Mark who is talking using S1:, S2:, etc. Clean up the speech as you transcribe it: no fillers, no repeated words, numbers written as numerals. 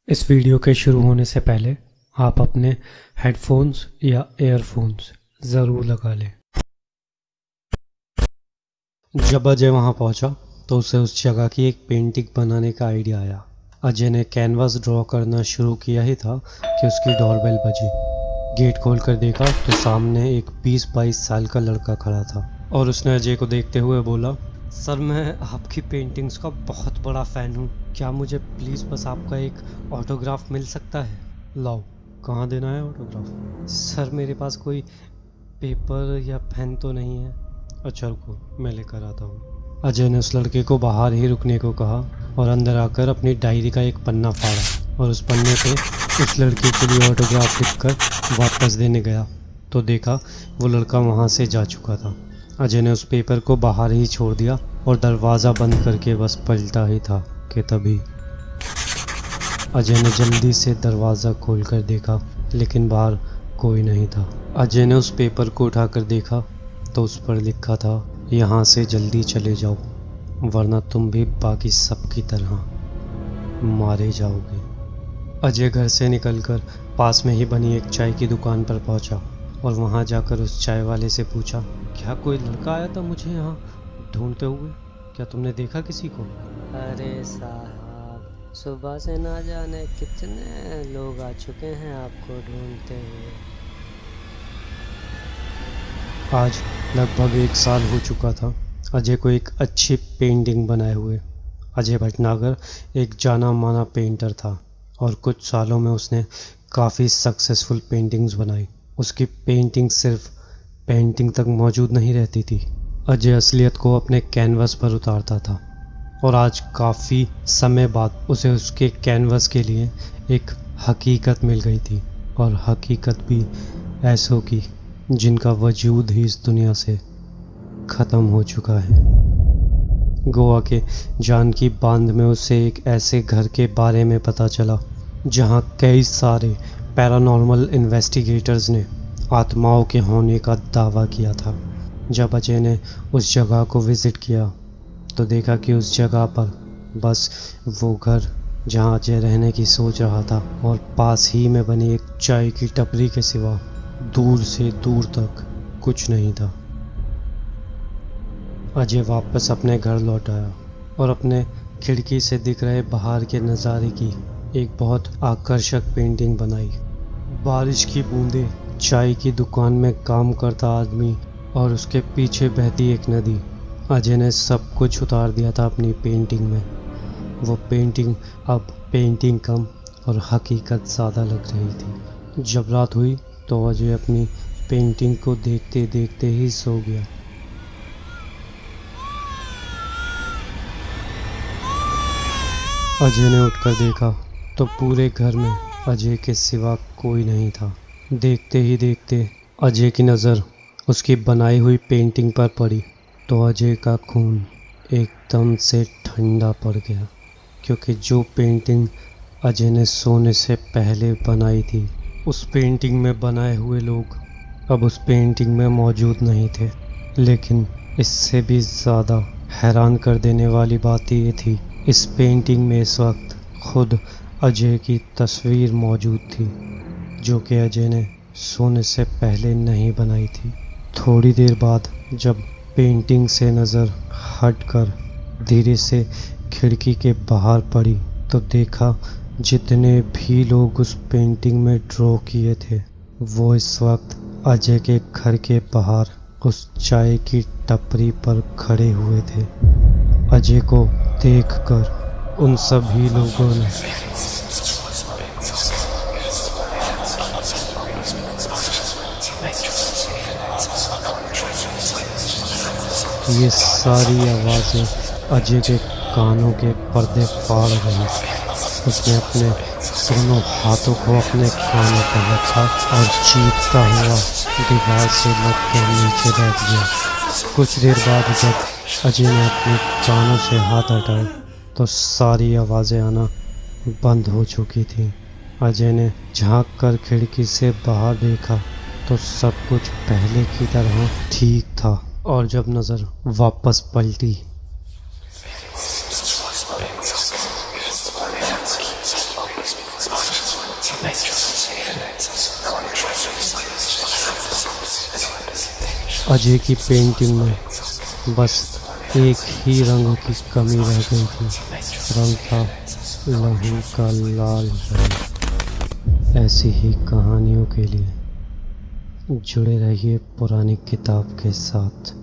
S1: इस वीडियो के शुरू होने से पहले आप अपने हेडफोन्स या एयरफोन्स ज़रूर लगा लें। जब अजय वहां पहुंचा तो उसे उस जगह की एक पेंटिंग बनाने का आइडिया आया। अजय ने कैनवास ड्रॉ करना शुरू किया ही था कि उसकी डोरबेल बजी। गेट खोलकर देखा तो सामने एक 20-22 साल का लड़का खड़ा था और उसने अजय को देखते हुए बोला, सर मैं आपकी पेंटिंग्स का बहुत बड़ा फ़ैन हूँ, क्या मुझे प्लीज़ बस आपका एक ऑटोग्राफ मिल सकता है? लाओ, कहाँ देना है ऑटोग्राफ? सर मेरे पास कोई पेपर या पेन तो नहीं है। अच्छा रुको, मैं लेकर आता हूँ। अजय ने उस लड़के को बाहर ही रुकने को कहा और अंदर आकर अपनी डायरी का एक पन्ना फाड़ा और उस पन्ने पे उस लड़के के लिए ऑटोग्राफ लिखकर वापस देने गया तो देखा वो लड़का वहाँ से जा चुका था। अजय ने उस पेपर को बाहर ही छोड़ दिया और दरवाज़ा बंद करके बस पलटा ही था कि तभी अजय ने जल्दी से दरवाज़ा खोलकर देखा, लेकिन बाहर कोई नहीं था। अजय ने उस पेपर को उठाकर देखा तो उस पर लिखा था, यहाँ से जल्दी चले जाओ वरना तुम भी बाकी सब की तरह मारे जाओगे। अजय घर से निकलकर पास में ही बनी एक चाय की दुकान पर पहुंचा और वहां जाकर उस चाय वाले से पूछा, क्या कोई लड़का आया था मुझे यहाँ ढूंढते हुए? क्या तुमने देखा किसी को?
S2: अरे साहब, सुबह से ना जाने कितने लोग आ चुके हैं आपको ढूंढते हुए।
S1: आज लगभग 1 साल हो चुका था अजय को एक अच्छी पेंटिंग बनाए हुए। अजय भटनागर एक जाना माना पेंटर था और कुछ सालों में उसने काफ़ी सक्सेसफुल पेंटिंग्स बनाई। उसकी पेंटिंग सिर्फ पेंटिंग तक मौजूद नहीं रहती थी, अजय असलियत को अपने कैनवस पर उतारता था और आज काफ़ी समय बाद उसे उसके कैनवस के लिए एक हकीकत मिल गई थी और हकीकत भी ऐसों की जिनका वजूद ही इस दुनिया से ख़त्म हो चुका है। गोवा के जानकी बांध में उसे एक ऐसे घर के बारे में पता चला जहां कई सारे पैरानॉर्मल इन्वेस्टिगेटर्स ने आत्माओं के होने का दावा किया था। जब अजय ने उस जगह को विज़िट किया तो देखा कि उस जगह पर बस वो घर जहां अजय रहने की सोच रहा था और पास ही में बनी एक चाय की टपरी के सिवा दूर से दूर तक कुछ नहीं था। अजय वापस अपने घर लौट आया और अपने खिड़की से दिख रहे बाहर के नज़ारे की एक बहुत आकर्षक पेंटिंग बनाई। बारिश की बूंदें, चाय की दुकान में काम करता आदमी और उसके पीछे बहती एक नदी। अजय ने सब कुछ उतार दिया था अपनी पेंटिंग में। वो पेंटिंग अब पेंटिंग कम और हकीकत ज़्यादा लग रही थी। जब रात हुई तो अजय अपनी पेंटिंग को देखते देखते ही सो गया। अजय ने उठकर देखा तो पूरे घर में अजय के सिवा कोई नहीं था। देखते ही देखते अजय की नज़र उसकी बनाई हुई पेंटिंग पर पड़ी तो अजय का खून एकदम से ठंडा पड़ गया, क्योंकि जो पेंटिंग अजय ने सोने से पहले बनाई थी उस पेंटिंग में बनाए हुए लोग अब उस पेंटिंग में मौजूद नहीं थे। लेकिन इससे भी ज़्यादा हैरान कर देने वाली बात ये थी, इस पेंटिंग में इस वक्त खुद अजय की तस्वीर मौजूद थी, जो कि अजय ने सोने से पहले नहीं बनाई थी। थोड़ी देर बाद जब पेंटिंग से नज़र हटकर धीरे से खिड़की के बाहर पड़ी तो देखा जितने भी लोग उस पेंटिंग में ड्रॉ किए थे वो इस वक्त अजय के घर के बाहर उस चाय की टपरी पर खड़े हुए थे। अजय को देखकर उन सभी लोगों ने ये सारी आवाज़ें अजय के कानों के पर्दे फाड़ रही थी। उसने अपने दोनों हाथों को अपने कानों पर रखा और चीखता हुआ दीवार से लग कर नीचे बैठ गया। कुछ देर बाद जब अजय ने अपने कानों से हाथ हटाए तो सारी आवाज़ें आना बंद हो चुकी थी। अजय ने झांक कर खिड़की से बाहर देखा तो सब कुछ पहले की तरह ठीक था और जब नज़र वापस पलटी अजय की पेंटिंग में बस एक ही रंग की कमी रह गई थी। रंग था लहू का लाल रंग। ऐसी ही कहानियों के लिए जुड़े रहिए पुरानी किताब के साथ।